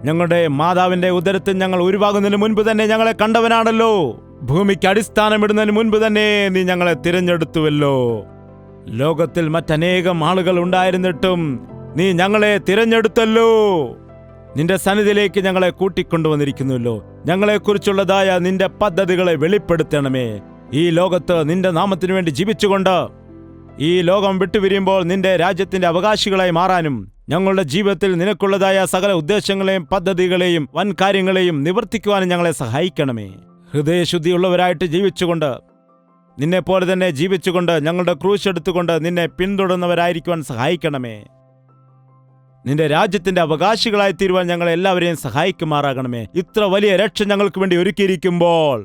ഞങ്ങളുടെ മാതാവിന്റെ ഉദരത്തിൽ ഞങ്ങൾ ഉരുവാകുന്നതിന് മുൻപ് തന്നെ ഞങ്ങളെ കണ്ടവനാണല്ലോ. ഭൂമിക്ക് അടിസ്ഥാനമിടുന്നതിന് മുൻപ് തന്നെ നീ ഞങ്ങളെ തിരഞ്ഞെടുത്തുവല്ലോ. ലോകത്തിൽ മറ്റനേകം ആളുകൾ ഉണ്ടായിരുന്നിട്ടും നീ ഞങ്ങളെ തിരഞ്ഞെടുത്തല്ലോ. നിന്റെ സന്നിധിയിലേക്ക് ഞങ്ങളെ കൂട്ടിക്കൊണ്ടുവന്നിരിക്കുന്നുവല്ലോ. ഞങ്ങളെക്കുറിച്ചുള്ളതായ നിന്റെ പദ്ധതികളെ വെളിപ്പെടുത്തണമേ. ഈ ലോകത്ത് നിന്റെ നാമത്തിനു വേണ്ടി ജീവിച്ചുകൊണ്ട് ഈ ലോകം വിട്ടുപിരിയുമ്പോൾ നിന്റെ രാജ്യത്തിന്റെ അവകാശികളായി മാറാനും, ഞങ്ങളുടെ ജീവിതത്തിൽ നിനക്കുള്ളതായ സകല ഉദ്ദേശങ്ങളെയും പദ്ധതികളെയും വൻ കാര്യങ്ങളെയും നിവർത്തിക്കുവാനും ഞങ്ങളെ സഹായിക്കണമേ. ഹൃദയശുദ്ധിയുള്ളവരായിട്ട് ജീവിച്ചുകൊണ്ട്, നിന്നെപ്പോലെ തന്നെ ജീവിച്ചുകൊണ്ട്, ഞങ്ങളുടെ ക്രൂശ് എടുത്തുകൊണ്ട് നിന്നെ പിന്തുടർന്നവരായിരിക്കുവാൻ സഹായിക്കണമേ. നിന്റെ രാജ്യത്തിന്റെ അവകാശികളായി തീരുവാൻ ഞങ്ങളെ എല്ലാവരെയും സഹായിക്കുമാറാകണമേ. ഇത്ര വലിയ രക്ഷ ഞങ്ങൾക്ക് വേണ്ടി ഒരുക്കിയിരിക്കുമ്പോൾ,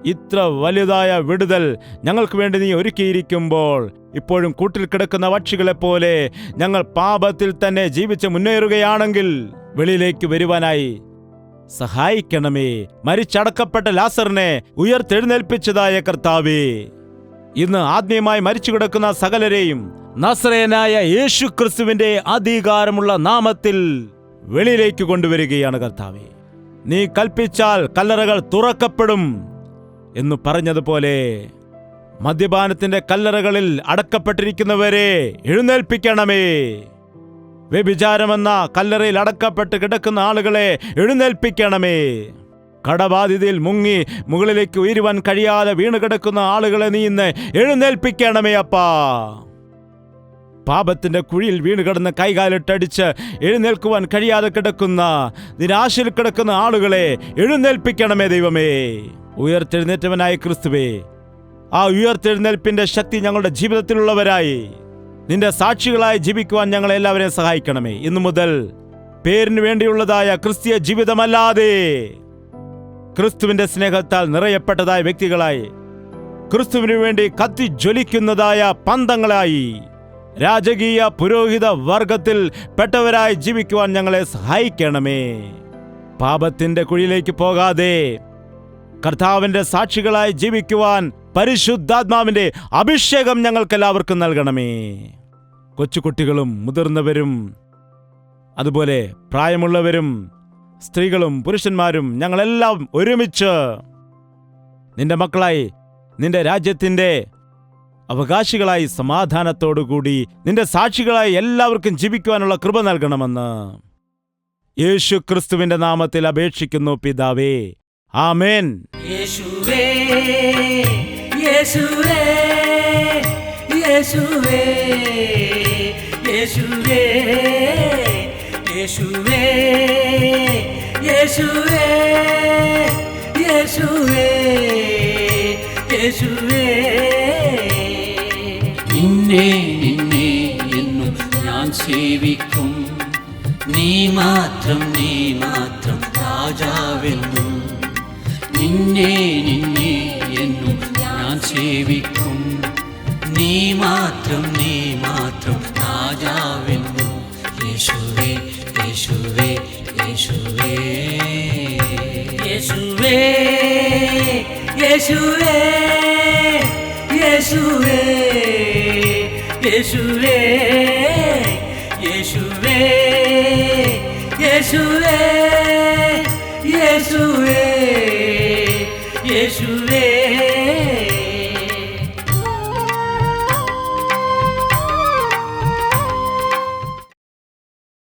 ഇത്ര വലുതായ വിടുതൽ ഞങ്ങൾക്ക് വേണ്ടി നീ ഒരുക്കിയിരിക്കുമ്പോൾ, ഇപ്പോഴും കൂട്ടിൽ കിടക്കുന്ന പക്ഷികളെപ്പോലെ ഞങ്ങൾ പാപത്തിൽ തന്നെ ജീവിച്ച് മുന്നേറുകയാണെങ്കിൽ വെളിയിലേക്ക് വരുവാനായി സഹായിക്കണമേ. മരിച്ചടക്കപ്പെട്ട ലാസറിനെ ഉയർത്തെഴുന്നേൽപ്പിച്ചതായ കർത്താവേ, ഇന്ന് ആത്മീയമായി മരിച്ചു കിടക്കുന്ന സകലരെയും നസറേയനായ യേശു ക്രിസ്തുവിന്റെ അധികാരമുള്ള നാമത്തിൽ വെളിയിലേക്ക് കൊണ്ടുവരികയാണ് കർത്താവേ. നീ കൽപ്പിച്ചാൽ കല്ലറകൾ തുറക്കപ്പെടും എന്നു പറഞ്ഞതുപോലെ മദ്യപാനത്തിന്റെ കല്ലറകളിൽ അടക്കപ്പെട്ടിരിക്കുന്നവരെ എഴുന്നേൽപ്പിക്കണമേ. വ്യഭിചാരമെന്ന കല്ലറയിൽ അടക്കപ്പെട്ട് കിടക്കുന്ന ആളുകളെ എഴുന്നേൽപ്പിക്കണമേ. കടബാധിതയിൽ മുങ്ങി മുകളിലേക്ക് ഉയരുവാൻ കഴിയാതെ വീണുകിടക്കുന്ന ആളുകളെ നീ ഇന്ന് എഴുന്നേൽപ്പിക്കണമേ അപ്പാ. പാപത്തിന്റെ കുഴിയിൽ വീണുകിടന്ന് കൈകാലിട്ടടിച്ച് എഴുന്നേൽക്കുവാൻ കഴിയാതെ കിടക്കുന്ന, നിരാശയിൽ കിടക്കുന്ന ആളുകളെ എഴുന്നേൽപ്പിക്കണമേ ദൈവമേ. ഉയർത്തെഴുന്നേറ്റവനായ ക്രിസ്തുവേ, ആ ഉയർത്തെഴുന്നേൽപ്പിന്റെ ശക്തി ഞങ്ങളുടെ ജീവിതത്തിലുള്ളവരായി നിന്റെ സാക്ഷികളായി ജീവിക്കുവാൻ ഞങ്ങളെ എല്ലാവരെയും സഹായിക്കണമേ. ഇന്നു മുതൽ പേരിന് വേണ്ടിയുള്ളതായ ക്രിസ്തീയ ജീവിതമല്ലാതെ ക്രിസ്തുവിന്റെ സ്നേഹത്താൽ നിറയപ്പെട്ടതായ വ്യക്തികളായി, ക്രിസ്തുവിനു വേണ്ടി കത്തിജ്വലിക്കുന്നതായ പന്തങ്ങളായി, രാജകീയ പുരോഹിത വർഗത്തിൽ പെട്ടവരായി ജീവിക്കുവാൻ ഞങ്ങളെ സഹായിക്കണമേ. പാപത്തിന്റെ കുഴിയിലേക്ക് പോകാതെ കർത്താവിന്റെ സാക്ഷികളായി ജീവിക്കുവാൻ പരിശുദ്ധാത്മാവിന്റെ അഭിഷേകം ഞങ്ങൾക്കെല്ലാവർക്കും നൽകണമേ. കൊച്ചുകുട്ടികളും മുതിർന്നവരും അതുപോലെ പ്രായമുള്ളവരും സ്ത്രീകളും പുരുഷന്മാരും ഞങ്ങളെല്ലാം ഒരുമിച്ച് നിന്റെ മക്കളായി, നിന്റെ രാജ്യത്തിന്റെ അവകാശികളായി സമാധാനത്തോടുകൂടി നിന്റെ സാക്ഷികളായി എല്ലാവർക്കും ജീവിക്കുവാനുള്ള കൃപ നൽകണമെന്ന് യേശു ക്രിസ്തുവിന്റെ നാമത്തിൽ അപേക്ഷിക്കുന്നു പിതാവേ. ആമേൻ. യേശുവേ യേശുവേ യേശുവേ യേശുവേ യേശുവേ യേശുവേ യേശുവേ യേശുവേ നിന്നെ നിന്നെ എന്നും ഞാൻ സേവിക്കും, നീ മാത്രം രാജാവെന്നും. നിന്നെ നിന്നെ എന്നും ഞാൻ സേവിക്കും, നീ മാത്രം രാജാവെന്നും. യേശുവേ യേശുവേ യേശുവേ യേശുവേ യേശുവേ യേശുവേ യേശുവേ യേശുവേ യേശുവേ യേശുവേ യേശുവേ